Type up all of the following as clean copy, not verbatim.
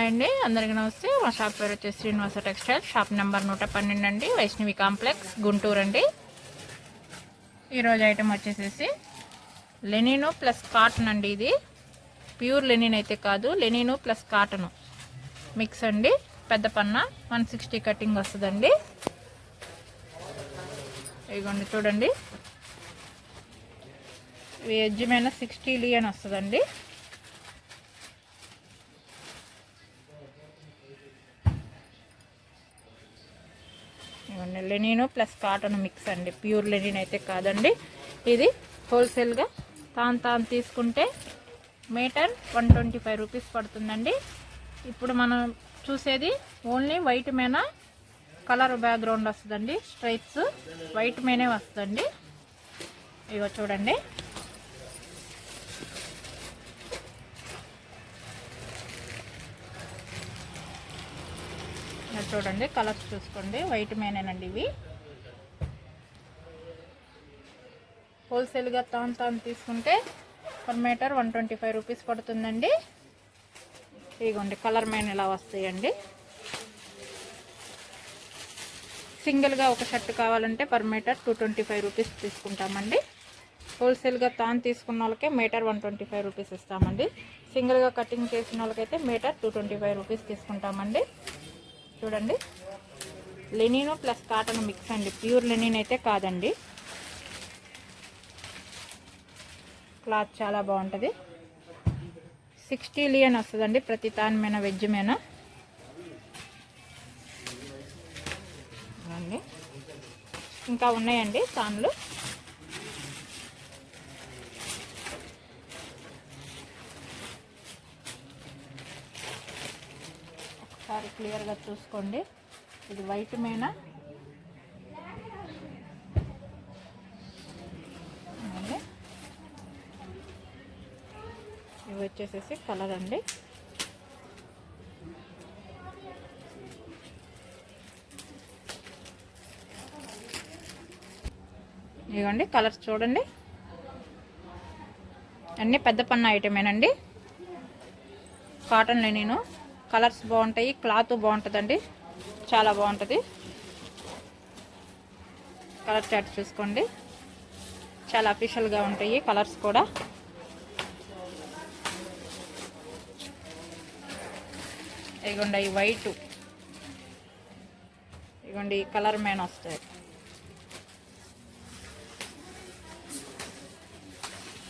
Hi అండి, అందరికీ నమస్తే. మా షాప్ పేరు వచ్చేసి శ్రీనివాస టెక్స్టైల్, షాప్ నెంబర్ 112 అండి, వైష్ణవి కాంప్లెక్స్, గుంటూరు అండి. ఈరోజు ఐటమ్ వచ్చేసేసి లెనిన్ ప్లస్ కాటన్ అండి. ఇది ప్యూర్ లెనిన్ అయితే కాదు, లెనిన్ ప్లస్ కాటన్ మిక్స్ అండి. పెద్ద పన్న 160 కటింగ్ వస్తుందండి. ఇదిగోండి చూడండి, ఎడ్జ్ మీద 60 లియన్ వస్తుందండి. లెనిన్ ప్లస్ కాటన్ మిక్స్ అండి, ప్యూర్ లెనిన్ అయితే కాదండి. ఇది హోల్సేల్గా తాను తీసుకుంటే మీటర్ 125 రూపీస్ పడుతుందండి. ఇప్పుడు మనం చూసేది ఓన్లీ వైట్ మీద కలర్ బ్యాక్గ్రౌండ్ వస్తుందండి. స్ట్రైప్స్ వైట్ మీనే వస్తుందండి. ఇగో చూడండి, చూడండి కలర్స్ చూసుకోండి, వైట్ మేనేనండి. ఇవి హోల్సేల్గా తాను తీసుకుంటే పర్ మీటర్ 125 రూపీస్ పడుతుందండి. ఇదిగోండి కలర్ మేన్ ఇలా వస్తాయండి. సింగిల్గా ఒక షర్ట్ కావాలంటే పర్ మీటర్ 225 రూపీస్ తీసుకుంటామండి. హోల్సేల్గా తాను తీసుకున్న వాళ్ళకే మీటర్ 125 రూపీస్ ఇస్తామండి. సింగిల్గా కటింగ్ చేసిన వాళ్ళకైతే మీటర్ 225 రూపీస్ తీసుకుంటామండి. చూడండి, లెనిన్ ప్లస్ కాటన్ మిక్స్ అండి, ప్యూర్ లెనిన్ అయితే కాదండి. క్లాత్ చాలా బాగుంటుంది. 60 లియన్ వస్తుందండి ప్రతి తాన్ మీద, వెజ్ మీద. ఇంకా ఉన్నాయండి తాన్లు. ఒకసారి క్లియర్గా చూసుకోండి. ఇది వైట్ మీద ఇవి వచ్చేసేసి కలర్ అండి. ఇదిగోండి కలర్స్ చూడండి, అన్నీ పెద్ద పన్న ఐటమేనండి. కాటన్ లెనిన్, కలర్స్ బాగుంటాయి, క్లాత్ బాగుంటుందండి, చాలా బాగుంటుంది. కలర్ చార్ట్ చూసుకోండి, చాలా అఫీషియల్గా ఉంటాయి కలర్స్ కూడా. ఇదిగోండి ఈ వైట్, ఇదిగోండి ఈ కలర్ మేన్ వస్తాయి.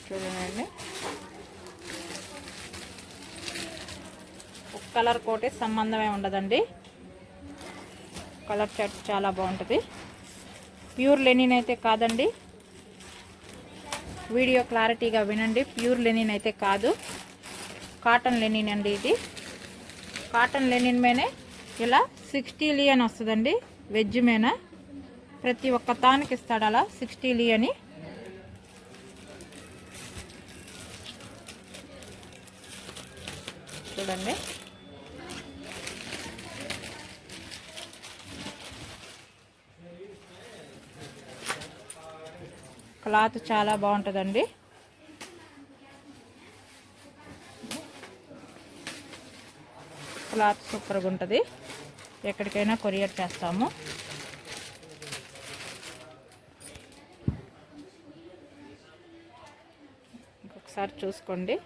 చూడండి, ఒక కలర్ కోటే సంబంధమే ఉండదండి. కలర్ చార్ట్ చాలా బాగుంటుంది. ప్యూర్ లెనిన్ అయితే కాదండి, వీడియో క్లారిటీగా వినండి. ప్యూర్ లెనిన్ అయితే కాదు, కాటన్ లెనిన్ అండి. ఇది కాటన్ లెనిన్ మేనే ఇలా 60 లియన్ వస్తుందండి. వెజ్ మేన ప్రతి ఒక్క తానికి ఇస్తాడు అలా 60 లియని. చూడండి, క్లాత్ చాలా బాగుంటుందండి. క్లాత్ సూపర్గా ఉంటుంది. ఎక్కడికైనా కొరియర్ చేస్తాము. ఇంకొకసారి చూసుకోండి.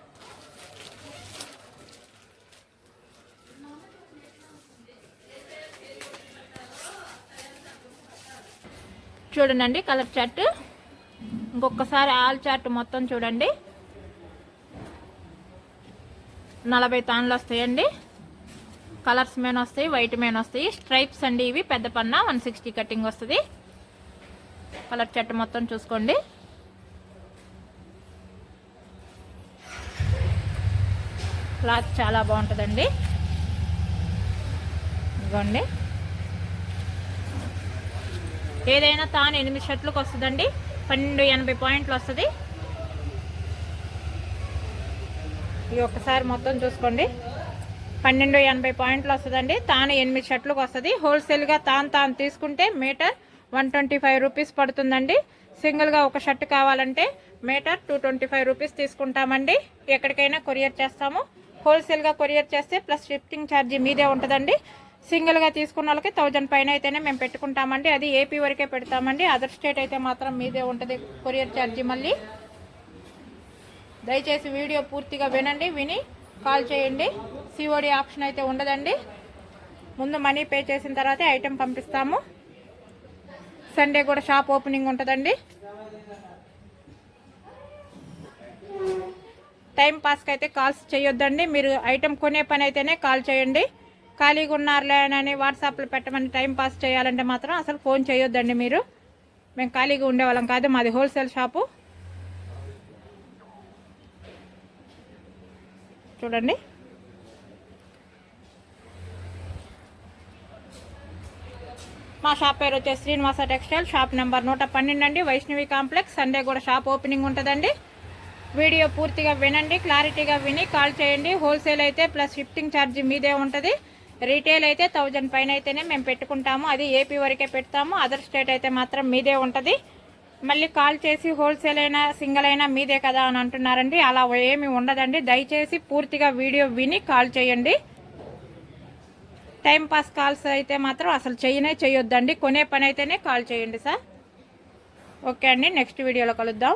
చూడండి కలర్ చార్ట్, ఇంకొకసారి ఆల్ చార్ట్ మొత్తం చూడండి. 40 తాన్లు వస్తాయండి. కలర్స్ మెయిన్ వస్తాయి, వైట్ మెయిన్ వస్తాయి. స్ట్రైప్స్ అండి ఇవి, పెద్ద పన్న 160 కటింగ్ వస్తుంది. కలర్ చార్ట్ మొత్తం చూసుకోండి. క్లాత్ చాలా బాగుంటుందండి. ఇదిగోండి, ఏదైనా తాను 8 షర్ట్లకు వస్తుందండి. 1280 పాయింట్లు వస్తుంది. ఇది ఒక్కసారి మొత్తం చూసుకోండి, 1280 పాయింట్లు వస్తుందండి. తాను 8 షర్ట్లకు వస్తుంది. హోల్సేల్గా తాను తీసుకుంటే మీటర్ 125 రూపీస్ పడుతుందండి. సింగిల్గా ఒక షర్ట్ కావాలంటే మీటర్ 225 రూపీస్ తీసుకుంటామండి. ఎక్కడికైనా కొరియర్ చేస్తాము. హోల్సేల్గా కొరియర్ చేస్తే ప్లస్ షిఫ్టింగ్ ఛార్జీ మీదే ఉంటుందండి. సింగిల్గా తీసుకున్న వాళ్ళకి 1000 పైన అయితేనే మేము పెట్టుకుంటామండి. అది ఏపీ వరకే పెడతామండి. అదర్ స్టేట్ అయితే మాత్రం మీదే ఉంటుంది కొరియర్ ఛార్జీ. మళ్ళీ దయచేసి వీడియో పూర్తిగా వినండి, విని కాల్ చేయండి. సిఓడి ఆప్షన్ అయితే ఉండదండి. ముందు మనీ పే చేసిన తర్వాతే ఐటెం పంపిస్తాము. సండే కూడా షాప్ ఓపెనింగ్ ఉంటుందండి. టైం పాస్కి అయితే కాల్స్ చేయొద్దండి. మీరు ఐటెం కొనే పని అయితేనే కాల్ చేయండి. ఖాళీగా ఉన్నారులే అని వాట్సాప్లో పెట్టమని టైం పాస్ చేయాలంటే మాత్రం అసలు ఫోన్ చేయొద్దండి. మేము ఖాళీగా ఉండేవాళ్ళం కాదు, మాది హోల్సేల్ షాపు. చూడండి, మా షాప్ పేరు వచ్చేసి శ్రీనివాస టెక్స్టైల్, షాప్ నెంబర్ 112 అండి, వైష్ణవి కాంప్లెక్స్. సండే కూడా షాప్ ఓపెనింగ్ ఉంటుందండి. వీడియో పూర్తిగా వినండి, క్లారిటీగా విని కాల్ చేయండి. హోల్సేల్ అయితే ప్లస్ షిఫ్టింగ్ ఛార్జీ మీదే ఉంటుంది. రీటైల్ అయితే 1000 పైన అయితేనే మేము పెట్టుకుంటాము. అది ఏపీ వరకే పెడతాము. అదర్ స్టేట్ అయితే మాత్రం మీదే ఉంటుంది. మళ్ళీ కాల్ చేసి హోల్సేల్ అయినా సింగిల్ అయినా మీదే కదా అని అంటున్నారండి. అలా ఏమీ ఉండదండి. దయచేసి పూర్తిగా వీడియో విని కాల్ చేయండి. టైం పాస్ కాల్స్ అయితే మాత్రం అసలు చేయొద్దండి. కొనే పని అయితేనే కాల్ చేయండి సార్. ఓకే అండి, నెక్స్ట్ వీడియోలో కలుద్దాం.